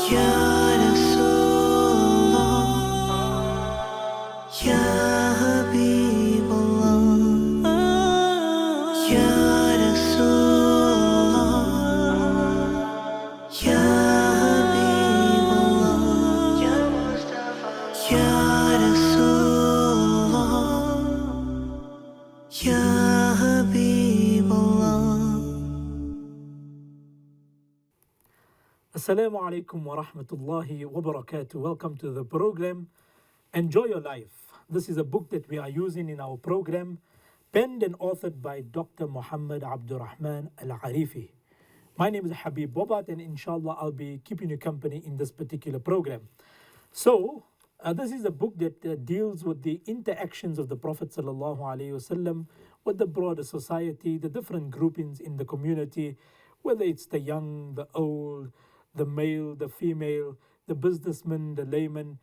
Ya Rasulullah, Ya Habibullah, Ya Rasulullah, Ya Habibullah, Ya Mustafa, Ya Rasulullah, Ya Habibullah. Assalamu alaikum wa rahmatullahi wa barakatuh. Welcome to the program Enjoy Your Life. This is a book that we are using in our program, penned and authored by Dr. Muhammad Abdurrahman Al-Arifi. My name is Habib Bobat, and inshallah I'll be keeping you company in this particular program. So, this is a book that deals with the interactions of the Prophet sallallahu alaihi wasallam with the broader society, the different groupings in the community, whether it's the young, the old, the male, the female, the businessman, the layman,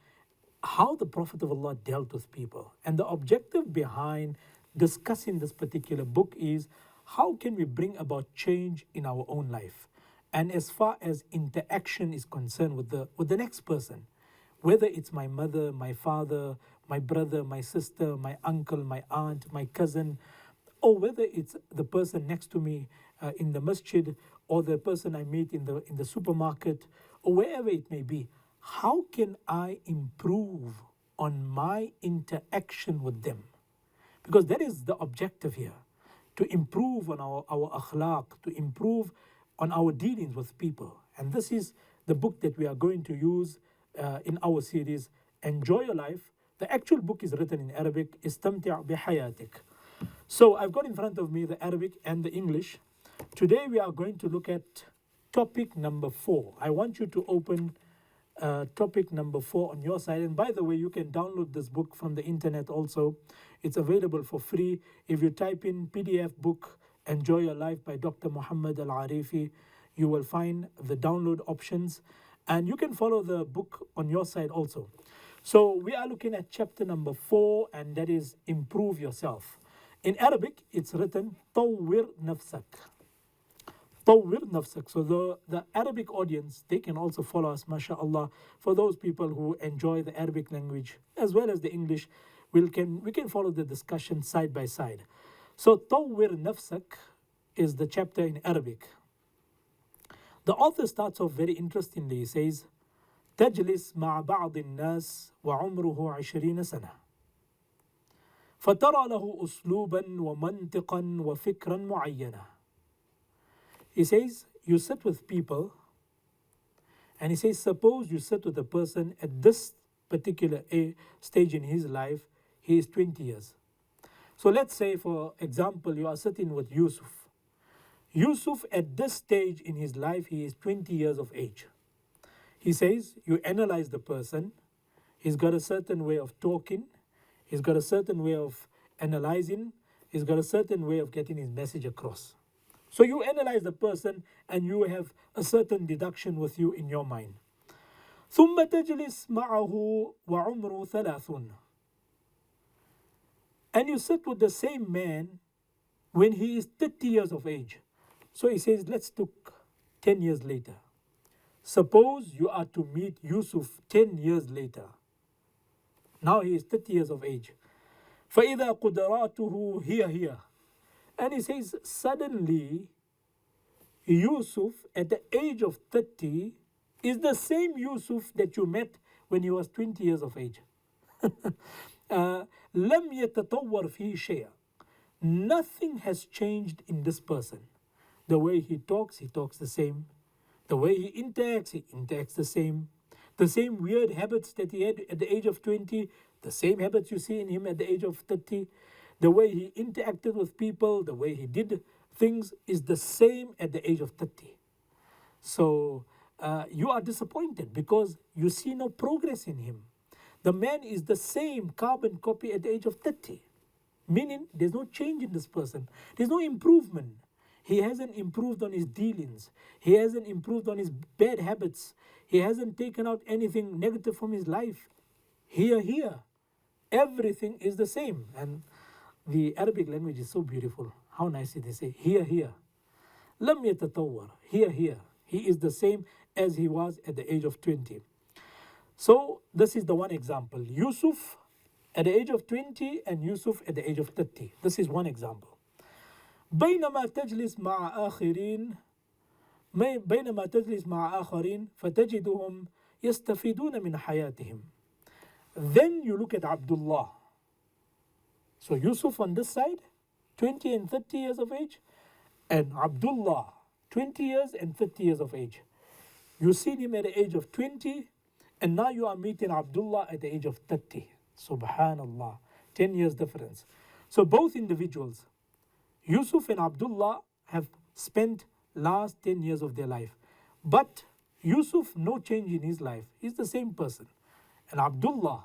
how the Prophet of Allah dealt with people. And the objective behind discussing this particular book is how can we bring about change in our own life? And as far as interaction is concerned with the next person, whether it's my mother, my father, my brother, my sister, my uncle, my aunt, my cousin, or whether it's the person next to me in the masjid, or the person I meet in the supermarket, or wherever it may be, how can I improve on my interaction with them? Because that is the objective here, to improve on our akhlaq, to improve on our dealings with people. And this is the book that we are going to use in our series, Enjoy Your Life. The actual book is written in Arabic, Istamti' bihayatik. So I've got in front of me the Arabic and the English. Today we are going to look at topic number 4. I want you to open topic number 4 on your side. And by the way, you can download this book from the internet also. It's available for free. If you type in PDF book, Enjoy Your Life by Dr. Muhammad Al-Arifi, you will find the download options. And you can follow the book on your side also. So we are looking at chapter number 4, and that is Improve Yourself. In Arabic, it's written طور نفسك. طور نفسك. So the Arabic audience, they can also follow us, mashallah. For those people who enjoy the Arabic language as well as the English, we can follow the discussion side by side. So طور نفسك is the chapter in Arabic. The author starts off very interestingly. He says, تجلس مع بعض الناس وعمره 20 سنة فترى له أسلوبا ومنطقا وفكرا معينة. He says, you sit with people, and he says, suppose you sit with a person at this particular stage in his life, he is 20 years. So let's say, for example, you are sitting with Yusuf. Yusuf, at this stage in his life, he is 20 years of age. He says, you analyze the person, he's got a certain way of talking, he's got a certain way of analyzing, he's got a certain way of getting his message across. So you analyze the person and you have a certain deduction with you in your mind. ثم تجلس معه وعمره 30. And you sit with the same man when he is 30 years of age. So he says, let's look 10 years later. Suppose you are to meet Yusuf 10 years later. Now he is 30 years of age. فَإِذَا قُدَرَاتُهُ هِيَ. And he says, suddenly, Yusuf at the age of 30 is the same Yusuf that you met when he was 20 years of age. لَمْ يَتَطَوَّرْ فِيهِ شَيْءٍ. Nothing has changed in this person. The way he talks the same. The way he interacts the same. The same weird habits that he had at the age of 20, the same habits you see in him at the age of 30. The way he interacted with people, the way he did things is the same at the age of 30. So you are disappointed because you see no progress in him. The man is the same carbon copy at the age of 30. Meaning there's no change in this person. There's no improvement. He hasn't improved on his dealings. He hasn't improved on his bad habits. He hasn't taken out anything negative from his life. Here. Everything is the same. And the Arabic language is so beautiful. How nicely they say, here. لم يتطور. Here. He He is the same as he was at the age of 20. So this is the one example. Yusuf at the age of 20 and Yusuf at the age of 30. This is one example. بينما تجلس مع آخرين بينما تجلس مع آخرين فتجدهم يستفيدون من حياتهم. Then you look at Abdullah. So Yusuf on this side, 20 and 30 years of age, and Abdullah, 20 years and 30 years of age. You see him at the age of 20, and now you are meeting Abdullah at the age of 30. Subhanallah, 10 years difference. So both individuals, Yusuf and Abdullah, have spent last 10 years of their life. But Yusuf, no change in his life. He's the same person. And Abdullah,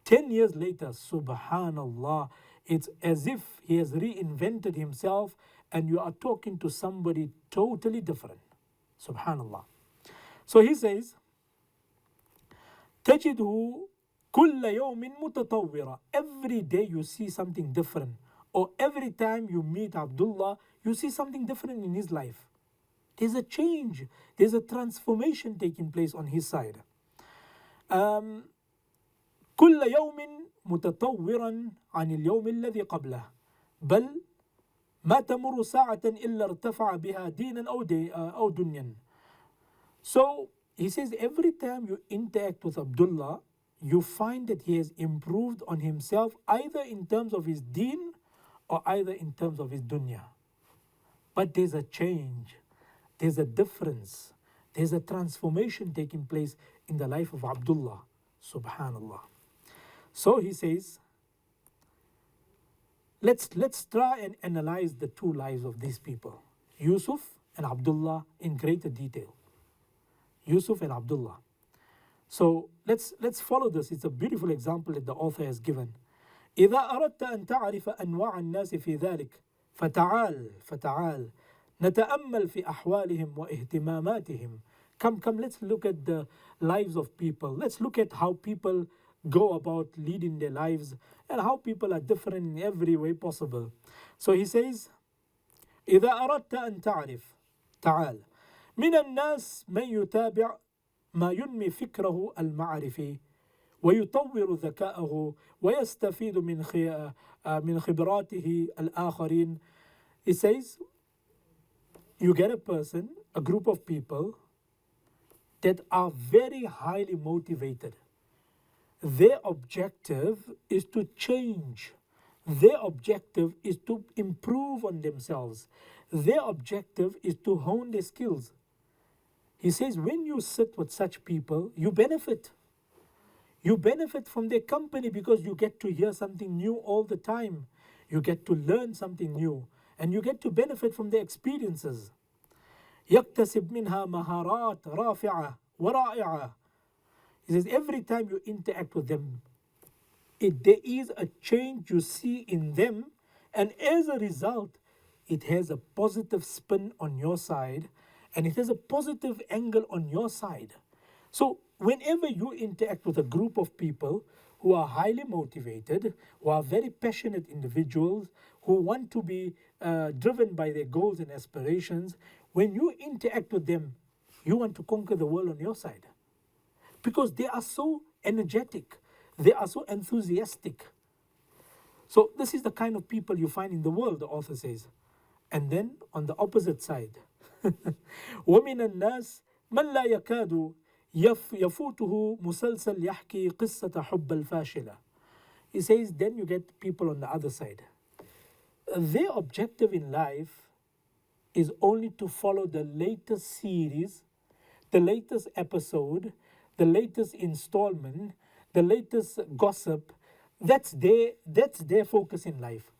10 years later, subhanallah, it's as if he has reinvented himself and you are talking to somebody totally different. Subhanallah. So he says, تجده كل يوم متطورة. Every day you see something different. Or every time you meet Abdullah, you see something different in his life. There's a change. There's a transformation taking place on his side. كل يوم متطورا عن اليوم الذي قبله بل ما تمر ساعة إلا ارتفع بها دينا أو دنيا. So he says every time you interact with Abdullah, you find that he has improved on himself either in terms of his deen or either in terms of his dunya. But there's a change, there's a difference, there's a transformation taking place in the life of Abdullah. Subhanallah. So he says, let's try and analyze the two lives of these people, Yusuf and Abdullah, in greater detail. Yusuf and Abdullah. So let's follow this. It's a beautiful example that the author has given. إذا أردت أن تعرف أنواع الناس في ذلك فتعال نتأمل في أحوالهم واهتماماتهم. Come, let's look at the lives of people. Let's look at how people go about leading their lives and how people are different in every way possible. So he says, إذا أردت أن تعرف تعال من الناس من يتابع ما ينمي فكره المعرفي ويطور ذكاءه ويستفيد من خبراته الآخرين. He says, you get a person, a group of people that are very highly motivated. Their objective is to change. Their objective is to improve on themselves. Their objective is to hone their skills. He says, when you sit with such people, you benefit. You benefit from their company because you get to hear something new all the time. You get to learn something new. And you get to benefit from their experiences. يكتسب منها مهارات رافعة ورائعة. He says, every time you interact with them, there is a change you see in them. And as a result, it has a positive spin on your side. And it has a positive angle on your side. So whenever you interact with a group of people who are highly motivated, who are very passionate individuals, who want to be driven by their goals and aspirations, when you interact with them, you want to conquer the world on your side. Because they are so energetic, they are so enthusiastic. So this is the kind of people you find in the world, the author says. And then on the opposite side, ومن الناس من لا يكاد يفوته مسلسل يحكي قصة حب الفاشلة. He says, then you get people on the other side. Their objective in life is only to follow the latest series, the latest episode, the latest installment, the latest gossip. That's their focus in life.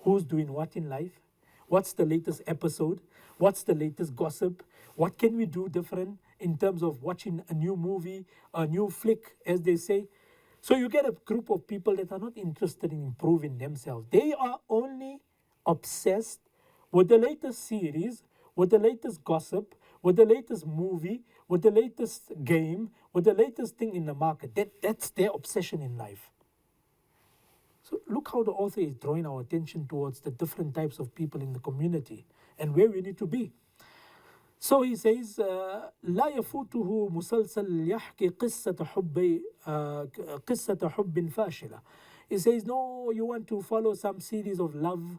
Who's doing what in life? What's the latest episode? What's the latest gossip? What can we do different in terms of watching a new movie, a new flick, as they say? So you get a group of people that are not interested in improving themselves. They are only obsessed with the latest series, with the latest gossip, with the latest movie, with the latest game, with the latest thing in the market. That's their obsession in life. So look how the author is drawing our attention towards the different types of people in the community and where we need to be. So he says, لا يفوته مسلسل يحكي قصة حب فاشلة. He says, no, you want to follow some series of love,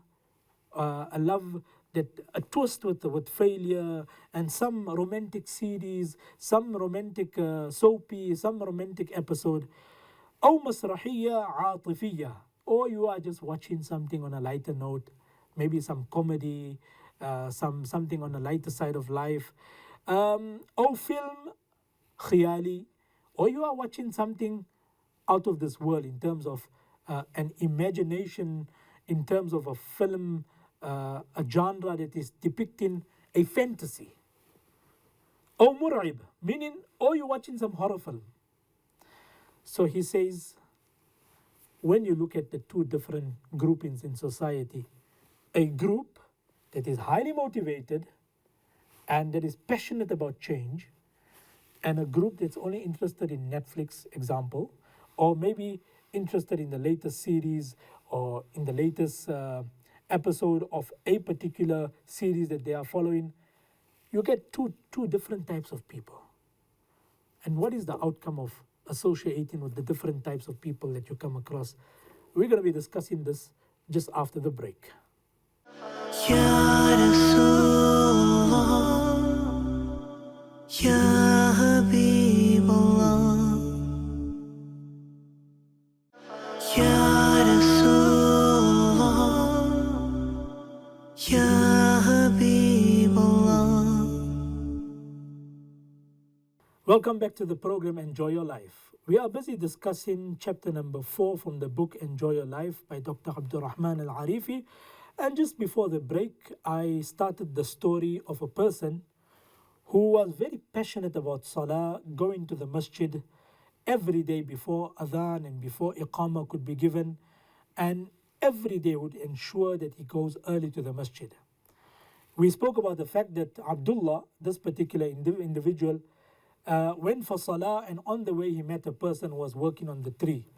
a love that a twist with failure, and some romantic series, some romantic soapy, some romantic episode, أو مسرحية عاطفية, or you are just watching something on a lighter note, maybe some comedy, something on the lighter side of life, or film خيالي, or you are watching something out of this world in terms of an imagination, in terms of a film, a genre that is depicting a fantasy. Or مرعب, meaning, or you're watching some horror film. So he says, when you look at the two different groupings in society, a group that is highly motivated and that is passionate about change, and a group that's only interested in Netflix, example, or maybe interested in the latest series or in the latest episode of a particular series that they are following, you get two different types of people. And what is the outcome of associating with the different types of people that you come across? We're going to be discussing this just after the break. Ya Rasulullah, Ya Habibullah, Ya Rasulullah, Ya Habibullah. Welcome back to the program Enjoy Your Life. We are busy discussing chapter number 4 from the book Enjoy Your Life by Dr. Abdurrahman Al-Arifi. And just before the break, I started the story of a person who was very passionate about Salah, going to the masjid every day before Adhan and before Iqamah could be given, and every day would ensure that he goes early to the masjid. We spoke about the fact that Abdullah, this particular individual, went for Salah, and on the way he met a person who was working on the tree,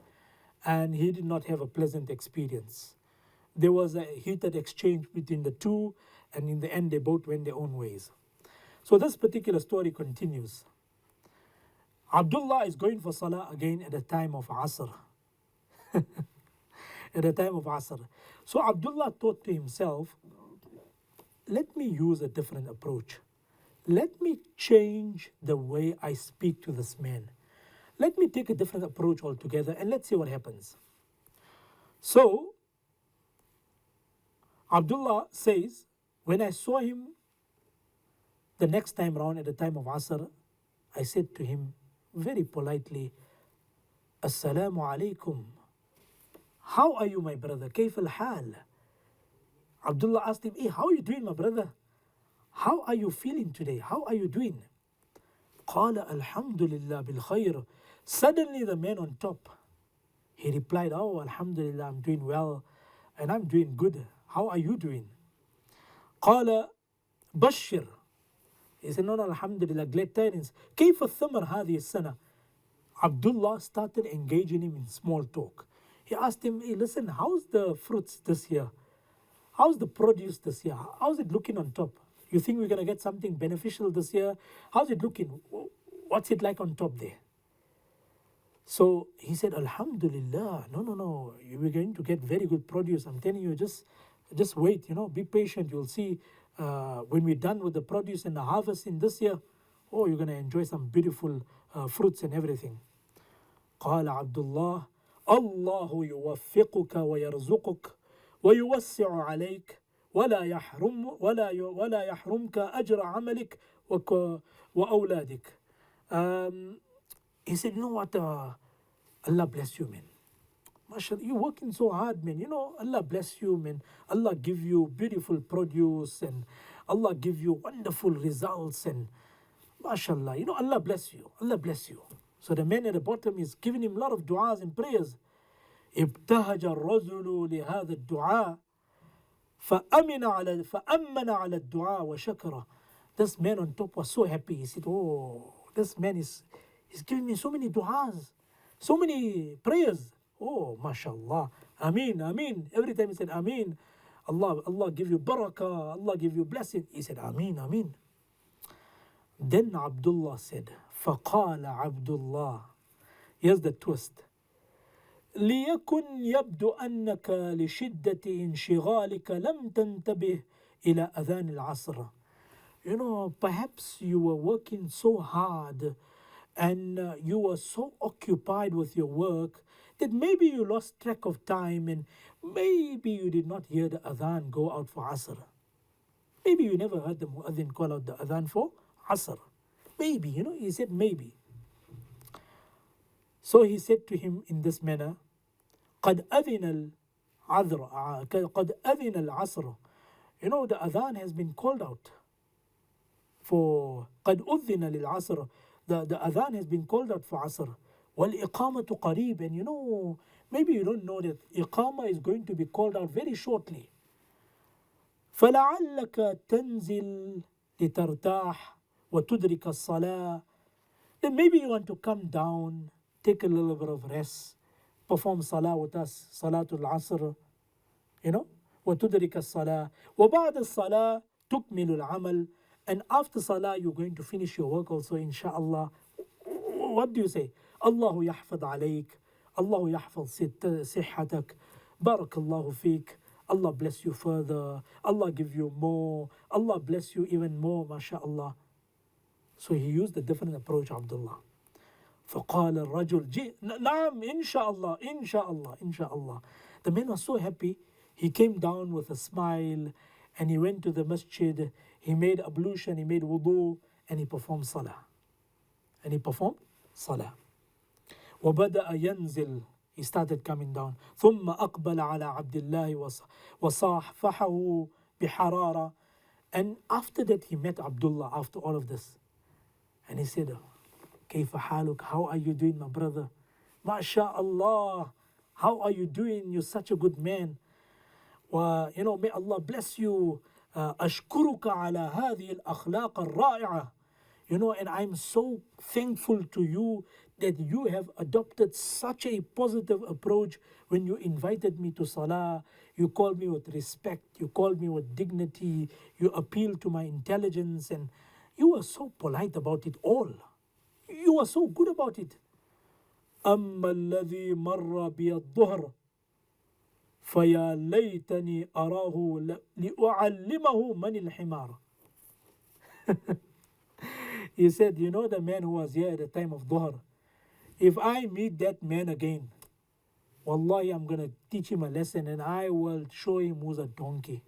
and he did not have a pleasant experience. There was a heated exchange between the two, and in the end they both went their own ways. So this particular story continues. Abdullah is going for Salah again at the time of Asr. At the time of Asr. So Abdullah thought to himself, let me use a different approach. Let me change the way I speak to this man. Let me take a different approach altogether, and let's see what happens. So Abdullah says, when I saw him the next time round at the time of Asr, I said to him very politely, Assalamu alaikum. How are you, my brother? Kayf al-hal? Abdullah asked him, hey, how are you doing, my brother? How are you feeling today? How are you doing? قال الحمد لله بالخير. Suddenly the man on top, he replied, oh, alhamdulillah, I'm doing well and I'm doing good. How are you doing? قال بشر. He said, no, alhamdulillah, glad tidings. كيف الثمر هذه السنة? Abdullah started engaging him in small talk. He asked him, hey, listen, how's the fruits this year? How's the produce this year? How's it looking on top? You think we're going to get something beneficial this year? How's it looking? What's it like on top there? So he said, Alhamdulillah, no, we're going to get very good produce. I'm telling you, just wait, be patient. You'll see when we're done with the produce and the harvest in this year, oh, you're going to enjoy some beautiful fruits and everything. قال عبد الله الله يوفقك ويرزقك ويوسع عليك ولا يحرمك أجر عملك وأولادك. He said, you know what, Allah bless you, man. MashaAllah, you're working so hard, man. Allah bless you, man. Allah give you beautiful produce, and Allah give you wonderful results, and MashaAllah, Allah bless you. Allah bless you. So the man at the bottom is giving him a lot of du'as and prayers. ابتهج الرجل لهذا الدعاء فأمن على الدعاء وشكره. This man on top was so happy. He said, oh, this man he's giving me so many du'as, so many prayers. Oh, mashallah. Ameen, ameen. Every time he said ameen, Allah give you barakah, Allah give you blessing. He said ameen, ameen. Then Abdullah said, فَقَالَ عَبْدُ اللَّهِ. Here's the twist. ليكن يبدو أنك لشدة انشغالك لم تنتبه إلى أذان العصر. Perhaps you were working so hard and you were so occupied with your work that maybe you lost track of time and maybe you did not hear the adhan go out for Asr. Maybe you never heard the muadhin call out the adhan for Asr. Maybe, he said maybe. So he said to him in this manner, قد أذن العصر. The adhan has been called out for قد أذن للعصر. The adhan has been called out for Asr. والإقامة قريب. And maybe you don't know that Iqama is going to be called out very shortly. فلعلك تنزل لترتاح وتدرك الصلاة. Then maybe you want to come down, take a little bit of rest, perform salah with us, salatul asr, وتدرك الصلاة وبعد الصلاة تكمل العمل. And after salah you're going to finish your work also, inshallah. What do you say? الله يحفظ عليك, الله يحفظ صحتك, بارك الله فيك, Allah bless you further, Allah give you more, Allah bless you even more, mashallah. So he used a different approach, Abdullah. فقال الرجل نعم إن شاء الله إن شاء الله إن شاء الله. The man was so happy. He came down with a smile and he went to the masjid. He made ablution, he made wudu, and he performed salah. وبدأ ينزل. He started coming down. ثم أقبل على عبد الله وصافحه بحرارة. And after that he met Abdullah after all of this. And he said, كيف حالك? How are you doing, my brother? ما شاء الله. How are you doing? You're such a good man. May Allah bless you. أشكرك على هذه الأخلاق الرائعة. And I'm so thankful to you that you have adopted such a positive approach when you invited me to salah. You called me with respect, you called me with dignity, you appealed to my intelligence, and you were so polite about it all. You were so good about it. أما الذي مر بي الظهر فيا ليتني أراه لأعلمه من الحمار. He said, the man who was here at the time of Dhuhr, if I meet that man again, wallahi, I'm going to teach him a lesson and I will show him who's a donkey.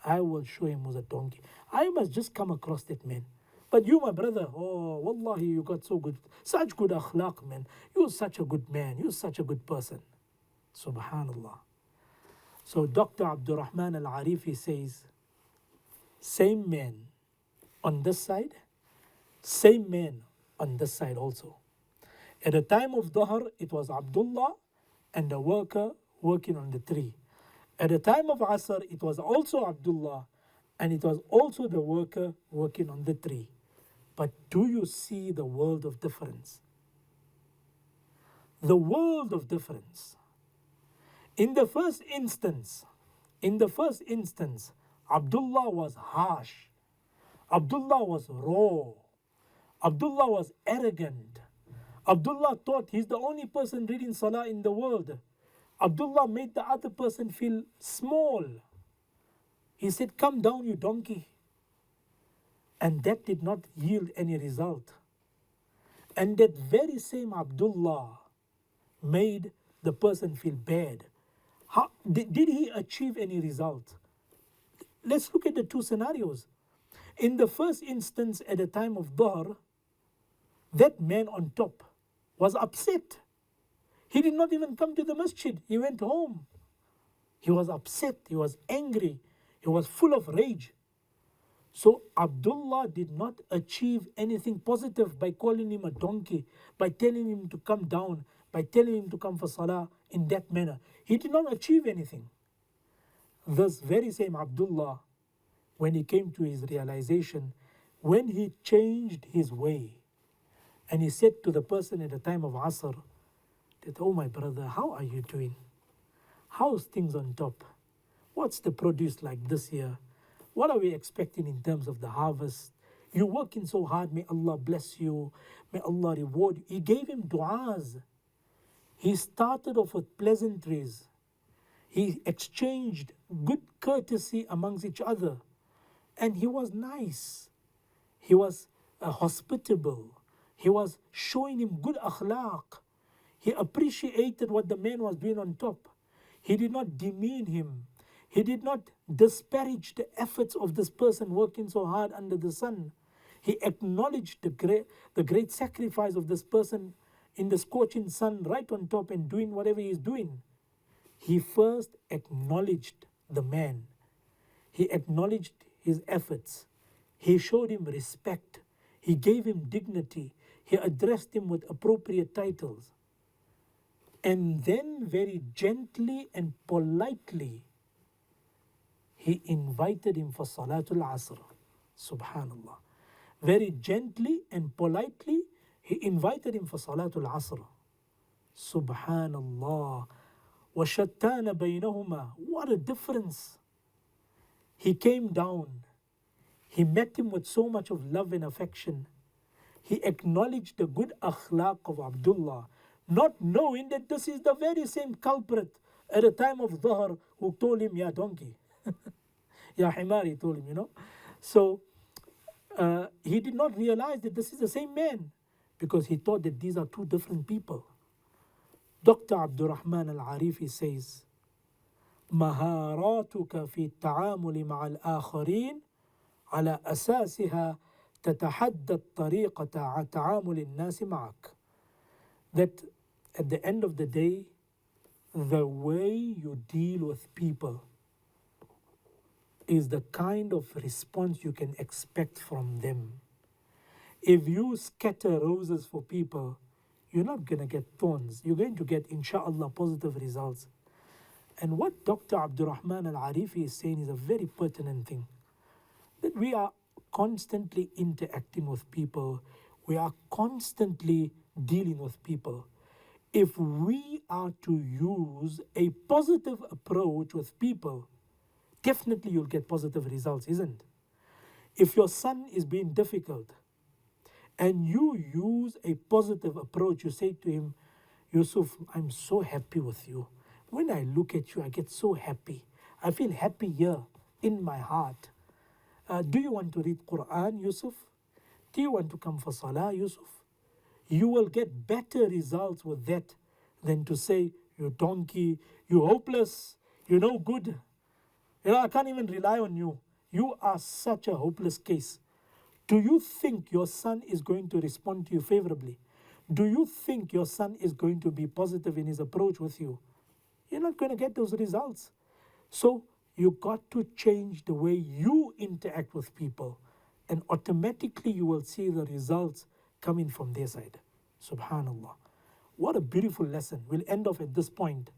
I must just come across that man. But you, my brother, oh, wallahi, you got such good akhlaq, man. You're such a good man. You're such a good person. Subhanallah. So Dr. Abdurrahman Al-Arifi says, same man on this side, same man on this side also. At the time of Dhuhr, it was Abdullah and the worker working on the tree. At the time of Asr, it was also Abdullah and it was also the worker working on the tree. But do you see the world of difference? The world of difference. In the first instance, Abdullah was harsh. Abdullah was raw. Abdullah was arrogant. Abdullah thought he's the only person reading salah in the world. Abdullah made the other person feel small. He said, come down, you donkey. And that did not yield any result. And that very same Abdullah made the person feel bad. Did he achieve any result? Let's look at the two scenarios. In the first instance, at the time of Dhuhr, that man on top was upset. He did not even come to the masjid. He went home. He was upset. He was angry. He was full of rage. So Abdullah did not achieve anything positive by calling him a donkey, by telling him to come down, by telling him to come for salah in that manner. He did not achieve anything. This very same Abdullah, when he came to his realization, when he changed his way, and he said to the person at the time of Asr, that, oh my brother, how are you doing? How's things on top? What's the produce like this year? What are we expecting in terms of the harvest? You're working so hard, may Allah bless you, may Allah reward you. He gave him du'as. He started off with pleasantries. He exchanged good courtesy amongst each other. And he was nice. He was hospitable. He was showing him good akhlaq. He appreciated what the man was doing on top. He did not demean him. He did not disparage the efforts of this person working so hard under the sun. He acknowledged the great sacrifice of this person in the scorching sun right on top and doing whatever he's doing. He first acknowledged the man. He acknowledged his efforts. He showed him respect. He gave him dignity. He addressed him with appropriate titles. And then very gently and politely, he invited him for Salatul Asr. Subhanallah. Very gently and politely, he invited him for Salatul Asr. Subhanallah. وَشَتَّانَ بَيْنَهُمَا. What a difference. He came down. He met him with so much of love and affection. He acknowledged the good akhlaq of Abdullah, not knowing that this is the very same culprit at the time of Dhuhr who told him, Ya donkey. Ya himar, he told him, So he did not realize that this is the same man because he thought that these are two different people. Dr. Abdurrahman al-Arifi says, مهاراتك في التعامل مع الآخرين على أساسها تتحدد طريقة تعامل الناس معك. That at the end of the day, the way you deal with people is the kind of response you can expect from them. If you scatter roses for people, you're not going to get thorns. You're going to get, inshallah, positive results. And what Dr. Abdurrahman al-Arifi is saying is a very pertinent thing. That we are constantly interacting with people. We are constantly dealing with people. If we are to use a positive approach with people, definitely you'll get positive results, isn't it? If your son is being difficult and you use a positive approach, you say to him, Yusuf, I'm so happy with you. When I look at you, I get so happy. I feel happy here in my heart. Do you want to read Quran, Yusuf? Do you want to come for Salah, Yusuf? You will get better results with that than to say, you donkey, you hopeless, you no good. I can't even rely on you. You are such a hopeless case. Do you think your son is going to respond to you favorably? Do you think your son is going to be positive in his approach with you? You're not going to get those results. So you got to change the way you interact with people, and automatically you will see the results coming from their side. Subhanallah. What a beautiful lesson. We'll end off at this point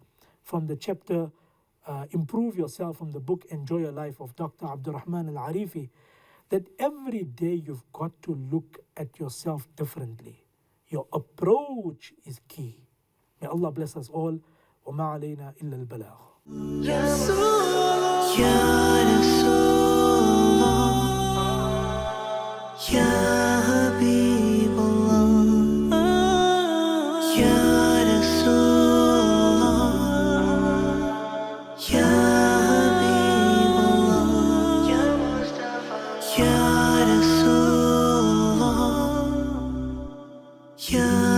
from the chapter Improve Yourself, from the book Enjoy Your Life of Dr. Abdurrahman al-Arifi, that every day you've got to look at yourself differently. Your approach is key. May Allah bless us all. وما علينا إلا البلاغ. يا رسول الله يا حبيب الله يا رسول الله يا حبيب الله يا مصطفى يا رسول الله يا